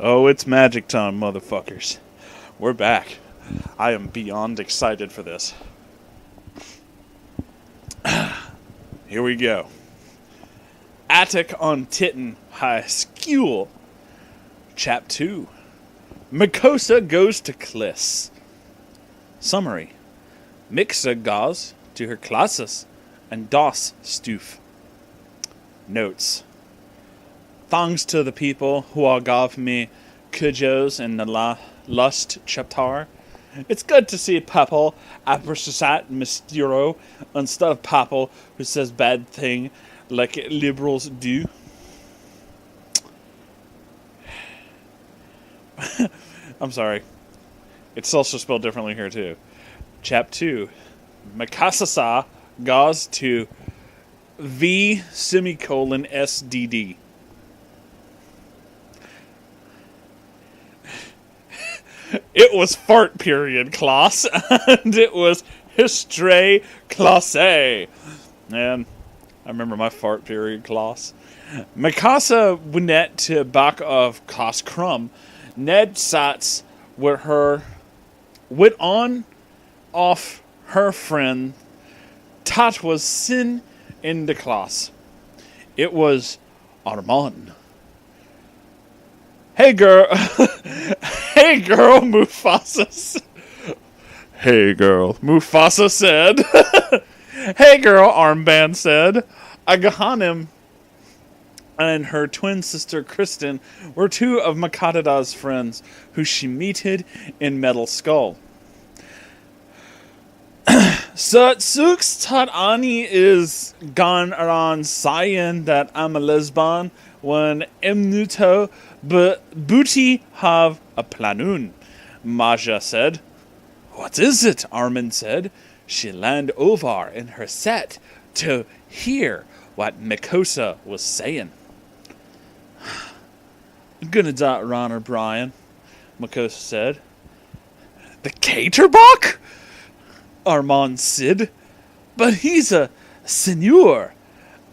Oh, it's magic time, motherfuckers. We're back. I am beyond excited for this. Here we go. Atak on Titen High Scule. Chap 2. Mikosa goes to Kliss. Summary. Mixa goes to her classes and das stuf. Notes. Thanks to the people who gave me kujos in the last chapter. It's good to see people appreciate Mystero instead of people who says bad thing like liberals do. I'm sorry. It's also spelled differently here too. Chap 2. Mikasa goes to V semicolon SDD. It was fart period class, and it was history classe. And I remember my fart period class. Mikasa went to back of class crumb. Ned Sats with her went on off her friend. Tat was sin in the class. It was Armand. Hey girl, hey girl, Mufasa. Hey girl, Mufasa said. Hey girl, Armband said. Agahanim and her twin sister Kristen were two of Makatada's friends who she meted in Metal Skull. So Tsuk's tat Ani is gone around saying that I'm a lesbian when Emnuto but Booty have a planoon, Maja said. What is it? Armin said. She leaned over in her set to hear what Mikosa was saying. I'm gonna dot Ron Brian, Mikosa said. The Caterbach? Armand said. But he's a seigneur,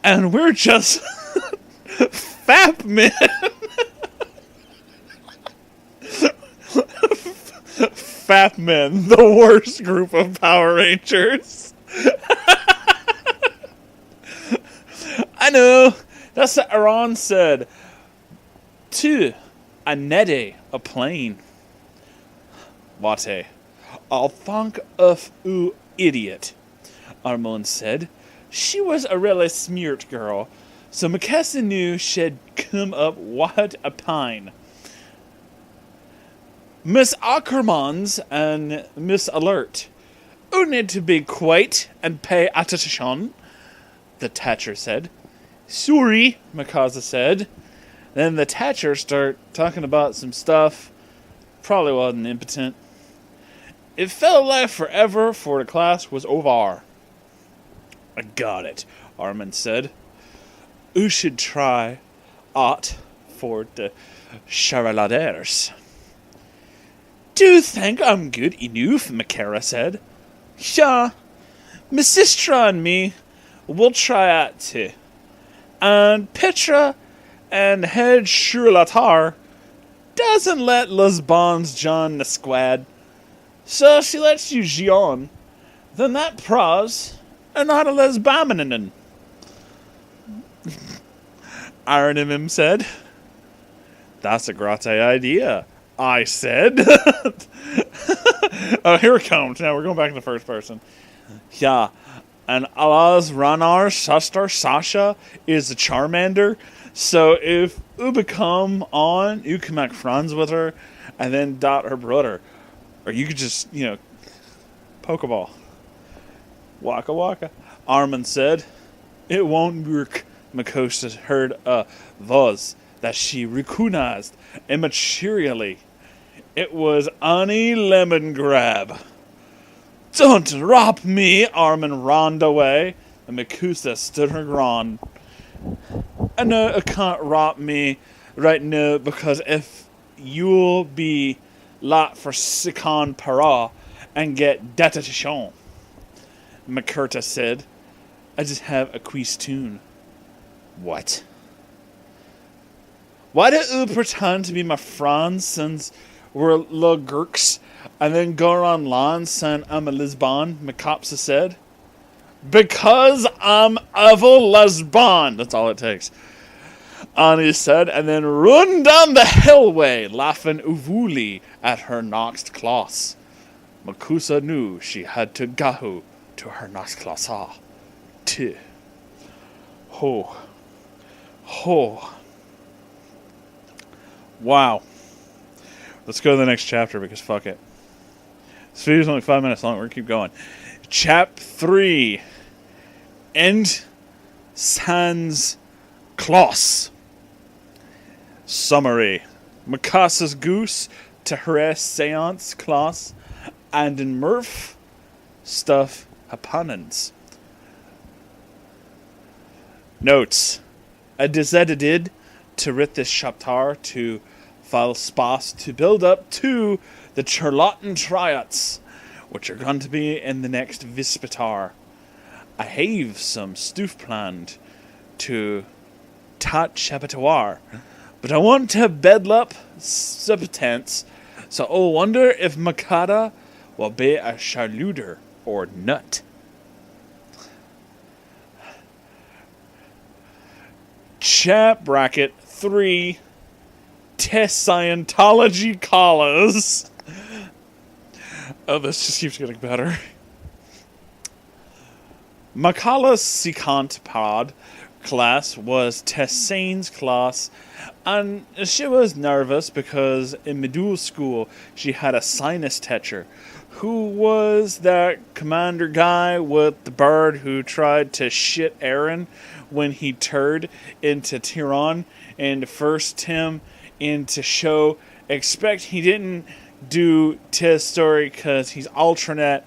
and we're just fat men. Fat men, the worst group of Power Rangers. I know. That's what Aaron said. To a nede, a plane. Wate. I'll think of you idiot, Armand said. She was a really smeared girl, so Mikasa knew she'd come up what a pine. Miss Ackermans and Miss Alert, you need to be quiet and pay attention, the Thatcher said. Sorry, Mikasa said. Then the Thatcher started talking about some stuff. Probably wasn't impotent. It felt like forever for the class was over. I got it, Armin said. You should try art for the charladers. Do you think I'm good enough? Makara said. Yeah, my sister and me will try it too. And Petra and head Shurlatar doesn't let lesbans join the squad. So she lets you join. Then that pros are not a lesbian. Ironimim said. That's a great idea, I said. Oh, here it comes. Now we're going back to the first person. Yeah. And Allah's Ranar's sister, Sasha, is a Charmander. So if you become on, you can make friends with her and then dot her brother. Or you could just, Pokeball. Waka waka. Armin said. It won't work. Mikosa heard a voice that she recognized immaterially. It was Annie Lemon Grab. Don't rob me, Armin ran away, and Mikosa stood her ground. I know you can't rob me right now because if you'll be lot for Sikan Para and get detention, Makurta said. I just have a quiz tune. What? Why do you pretend to be my friend since we're little gurks, and then go around land saying I'm a lesbian? Macapsa said. Because I'm evil lesbian. That's all it takes. Annie said, and then run down the hillway, laughing uvuli at her next class. Makusa knew she had to go to her next class. Too. Ho. Ho. Wow. Let's go to the next chapter because fuck it. This video's only 5 minutes long. We're going to keep going. Chap 3. End sans clause. Summary. Mikasa's goose to harass seance class and in Murph stuff opponents. Notes. I decided to write this chapter to file space to build up to the Charlatan Triads, which are going to be in the next Vispitar. I have some stuff planned to tat chapitoire, but I want to bedl up substance, so I'll wonder if Makata will be a shaluder or nut. Chat bracket 3 Test Scientology collars. Oh, this just keeps getting better. Makala's secant pod class was Tessane's class, and she was nervous because in middle school she had a sinus teacher who was that commander guy with the bird who tried to shit Aaron when he turned into Tyron and forced him into show. Expect he didn't do test story because he's alternate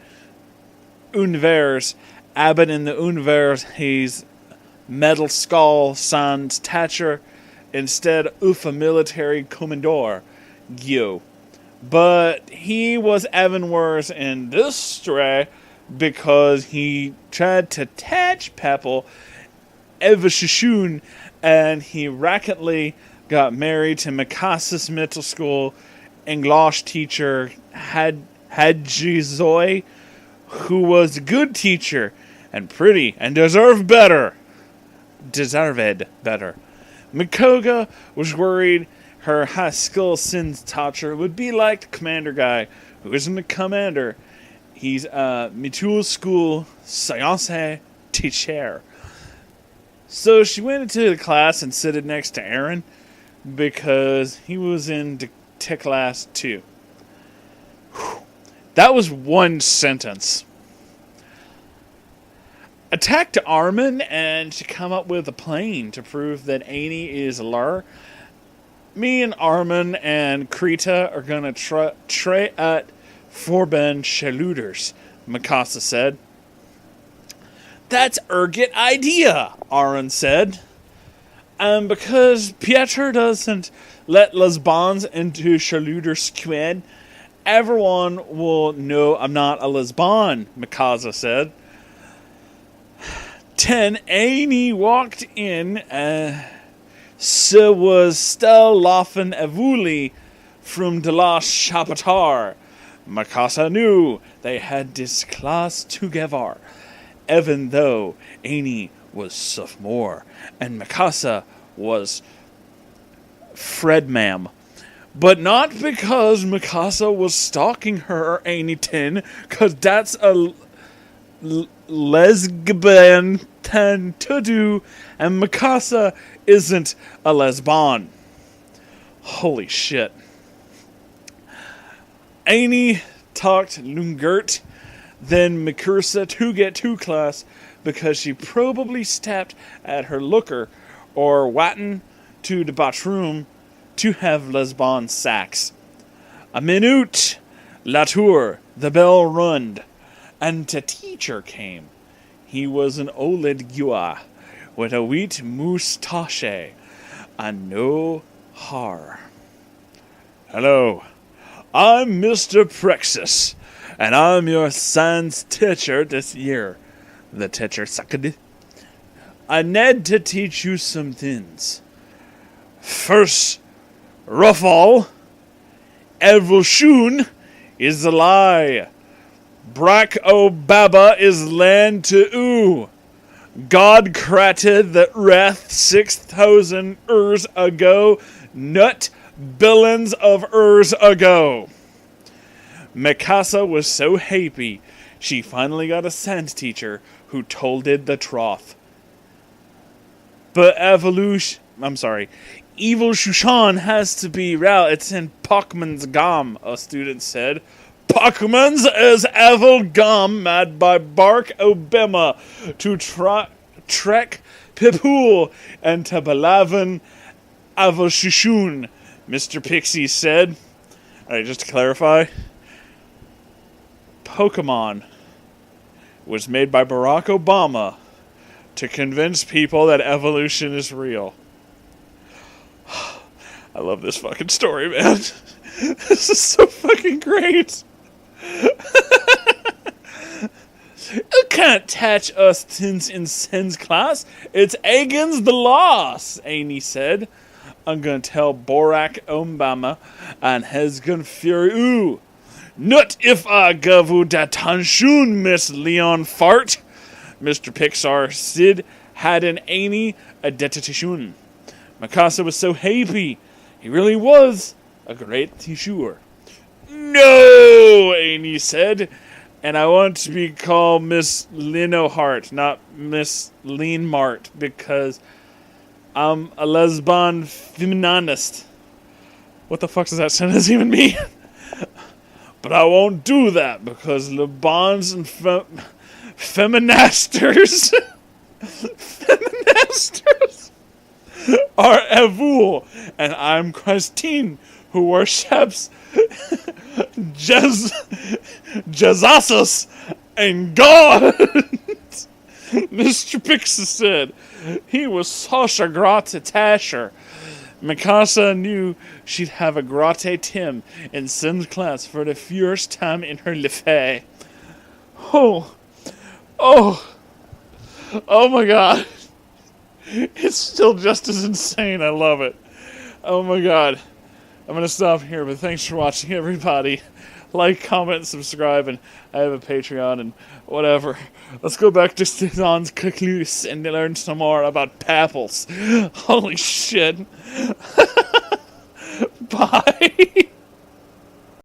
univers, but in the univers he's metal skull sans Thatcher instead of a military commandor. Yo. But he was even worse in this story because he tried to touch Pepple Evashishun and he rapidly got married to Mikasa's middle school English teacher Hadjizoy, who was a good teacher and pretty and deserved better. Mikoga was worried her high school sins teacher would be like the commander guy, who isn't a commander. He's a middle school science teacher. So she went into the class and sat next to Aaron because he was in the class too. That was one sentence. Attacked Armin and to come up with a plan to prove that Annie is a liar. Me and Armin and Krita are gonna try at Forben Shaluders, Mikasa said. That's a good idea, Aaron said. And because Pietro doesn't let lesbians into Shaluders squad, everyone will know I'm not a lesbian, Mikasa said. 10 Annie walked in, so was still laughing avuli from the last chapitar. Mikasa knew they had this class together, even though Annie was sophomore and Mikasa was Fred ma'am. But not because Mikasa was stalking her or anything, because that's a lesbian thing to do, and Mikasa isn't a lesbian. Holy shit. Annie talked Lungert, then Mikasa to get to class because she probably stepped at her looker or Watton to the bathroom to have lesbian sex. A minute later, the bell rung, and the teacher came. He was an old guy with a wheat moustache and no hair. Hello, I'm Mr. Prexus, and I'm your son's teacher this year, the teacher said. I need to teach you some things. First, Ruffall, evolution is a lie. Brak o Baba is land to oo. God created the wrath 6,000 years ago, not billions of years ago. Mikasa was so happy she finally got a sand teacher who told it the truth. But Evil Shushan has to be real. It's in Pokemons Gum, a student said. Pokemons is evil gum made by Bark Obama to trek people and to Balavan Avoshushun, Mr. Pixie said. Alright, just to clarify, Pokemon was made by Barack Obama to convince people that evolution is real. I love this fucking story, man. This is so fucking great. You can't touch us tins in Sen's class. It's against the laws, Amy said. I'm gonna tell Barack Obama and he's gonna fury ooh. Not if I give you that tanshun, Miss Leon Fart. Mr. Pixar Sid had an Amy a detatishun. Mikasa was so happy. He really was a great teacher. No, Amy said. And I want to be called Miss Linohart, not Miss Lean Mart, because I'm a lesbian feminist. What the fuck does that sentence even mean? But I won't do that, because lesbians and feministers are evil, and I'm Christine, who worships Jesus and God. Mr. Pixie said he was such a great teacher. Mikasa knew she'd have a great Tim in Sin's class for the first time in her life. Oh my god. It's still just as insane. I love it. Oh my god. I'm going to stop here, but thanks for watching, everybody. Like, comment, subscribe, and I have a Patreon and whatever. Let's go back to Stizon's Cacluse and learn some more about Papples. Holy shit.